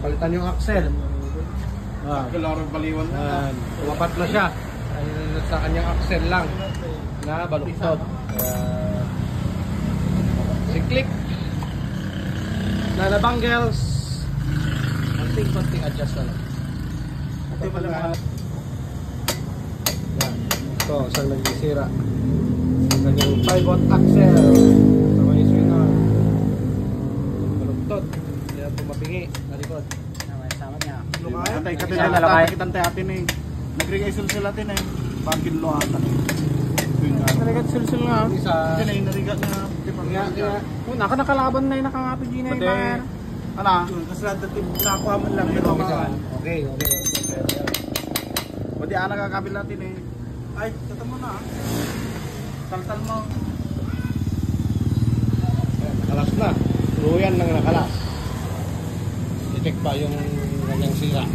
napalitan yung axle. Larong baliwan na. Tumapat na siya. Ayun sa kanyang axle lang na baluktot. Siklik. Na bangles. Konting adjust na lang. Ito, saan nagsisira? Kanyang pivot axle. Sa may swingar. Baluktot. Kaya tumapingi na likod. Katay natapakitan tayo atin eh. Nagriga-isul sila atin eh. Bakin lo atan eh. Narigat-sul-sul nga. Kasi na yung narigat na. Una ka nakalaban na yung nakangapit yun na yung pangar. Ano? Kasi nakuha mo lang. Okay. Pwede nakakabil natin eh. Ay, tata mo na. Taltal mo. Nakalas na. Tuluyan lang nakalas. I-check pa yung kanyang sira.